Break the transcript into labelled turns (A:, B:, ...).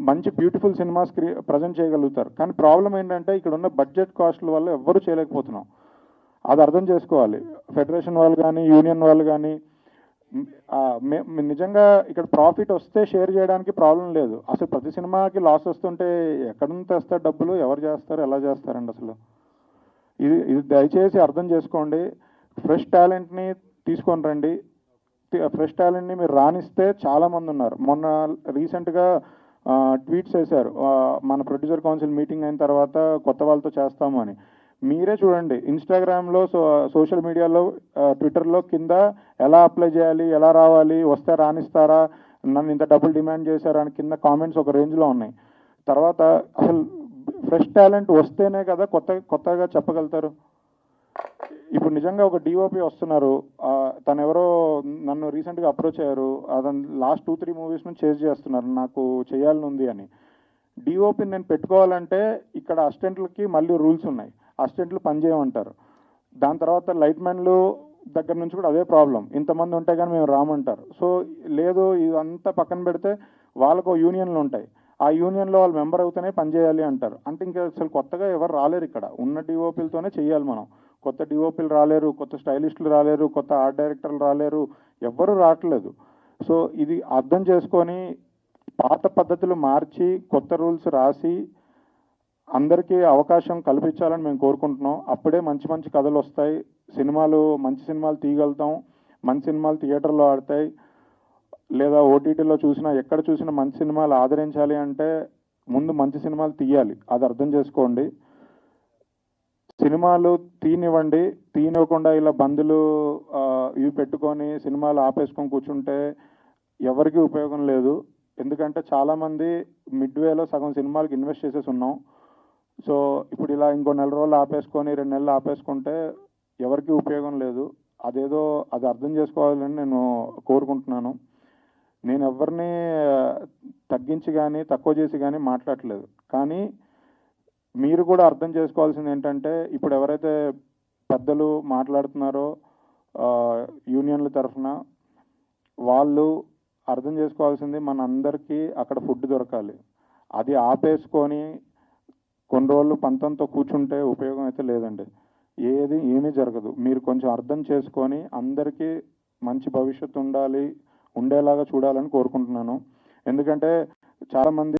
A: మంచి beautiful cinemas present చేయగలుగుతారు. కానీ ప్రాబ్లం ఏంటంటే ఇక్కడ ఉన్న బడ్జెట్ కాస్ట్ల వల్ల ఎవ్వరూ చేయలేకపోతున్నాం. అది అర్థం చేసుకోవాలి. ఫెడరేషన్ వాళ్ళు కానీ, యూనియన్ వాళ్ళు కానీ నిజంగా ఇక్కడ ప్రాఫిట్ వస్తే షేర్ చేయడానికి ప్రాబ్లం లేదు. అసలు ప్రతి సినిమాకి లాస్ వస్తుంటే ఎక్కడి నుంచి తెస్తారు డబ్బులు, ఎవరు చేస్తారు, ఎలా చేస్తారండి అసలు? ఇది దయచేసి అర్థం చేసుకోండి. ఫ్రెష్ టాలెంట్ని తీసుకొని రండి. ఫ్రెష్ టాలెంట్ని మీరు రాణిస్తే చాలామంది ఉన్నారు. మొన్న రీసెంట్గా ట్వీట్స్ వేశారు, మన ప్రొడ్యూసర్ కౌన్సిల్ మీటింగ్ అయిన తర్వాత కొత్త వాళ్ళతో చేస్తాము అని. మీరే చూడండి, ఇన్స్టాగ్రామ్లో, సోషల్ మీడియాలో, ట్విట్టర్లో కింద ఎలా అప్లై చేయాలి, ఎలా రావాలి, వస్తే రాణిస్తారా, నన్ను ఇంత డబ్బులు డిమాండ్ చేశారా అని కింద కామెంట్స్ ఒక రేంజ్లో ఉన్నాయి. తర్వాత అసలు ఫ్రెష్ టాలెంట్ వస్తేనే కదా కొత్తగా చెప్పగలుగుతారు. ఇప్పుడు నిజంగా ఒక డిఓపి వస్తున్నారు, తను ఎవరో నన్ను రీసెంట్గా అప్రోచ్ అయ్యారు. అతను లాస్ట్ 2-3 మూవీస్ నుంచి చేజ్ చేస్తున్నారు, నాకు చేయాలని ఉంది అని. డిఓపిని నేను పెట్టుకోవాలంటే ఇక్కడ అసిస్టెంట్లకి మళ్ళీ రూల్స్ ఉన్నాయి. అసిస్టెంట్లు పనిచేయమంటారు. దాని తర్వాత లైట్ మ్యాన్లు దగ్గర నుంచి కూడా అదే ప్రాబ్లం, ఇంతమంది ఉంటే కానీ మేము రామంటారు. సో లేదు, ఇదంతా పక్కన పెడితే వాళ్ళకు యూనియన్లు ఉంటాయి, ఆ యూనియన్లో వాళ్ళు మెంబర్ అవుతూనే పనిచేయాలి అంటారు. అంటే ఇంకా అసలు కొత్తగా ఎవరు రాలేరు. ఇక్కడ ఉన్న డిఓపీలతోనే చేయాలి మనం. కొత్త డిఓపీలు రాలేరు, కొత్త స్టైలిస్టులు రాలేరు, కొత్త ఆర్ట్ డైరెక్టర్లు రాలేరు, ఎవ్వరూ రావట్లేదు. సో ఇది అర్థం చేసుకొని పాత పద్ధతులు మార్చి కొత్త రూల్స్ రాసి అందరికీ అవకాశం కల్పించాలని మేము కోరుకుంటున్నాం. అప్పుడే మంచి మంచి కథలు వస్తాయి, మంచి సినిమాలు తీయగలుగుతాం, మంచి సినిమాలు థియేటర్లో ఆడతాయి, లేదా ఓటీటీలో చూసినా ఎక్కడ చూసినా మంచి సినిమాలు ఆదరించాలి అంటే ముందు మంచి సినిమాలు తీయాలి. అది అర్థం చేసుకోండి. సినిమాలు తీయనివ్వకుండా ఇలా బందులు ఇవి పెట్టుకొని సినిమాలు ఆపేసుకొని కూర్చుంటే ఎవరికి ఉపయోగం లేదు. ఎందుకంటే చాలామంది మిడ్వేలో సగం సినిమాలకు ఇన్వెస్ట్ చేసేసి ఉన్నాం. సో ఇప్పుడు ఇలా ఇంకో 4 రోజులు ఆపేసుకొని 2 నెలలు ఆపేసుకుంటే ఎవరికి ఉపయోగం లేదు. అది అర్థం చేసుకోవాలని నేను కోరుకుంటున్నాను. నేను ఎవరిని తగ్గించి కానీ తక్కువ చేసి కానీ మాట్లాడట్లేదు. కానీ మీరు కూడా అర్థం చేసుకోవాల్సింది ఏంటంటే, ఇప్పుడు ఎవరైతే పెద్దలు మాట్లాడుతున్నారో యూనియన్ల తరఫున, వాళ్ళు అర్థం చేసుకోవాల్సింది మన అందరికీ అక్కడ ఫుడ్ దొరకాలి. అది ఆపేసుకొని కొన్ని రోజులు పంతంతో కూర్చుంటే ఉపయోగం అయితే లేదండి. ఏమీ జరగదు. మీరు కొంచెం అర్థం చేసుకొని అందరికీ మంచి భవిష్యత్తు ఉండేలాగా చూడాలని కోరుకుంటున్నాను. ఎందుకంటే చాలామంది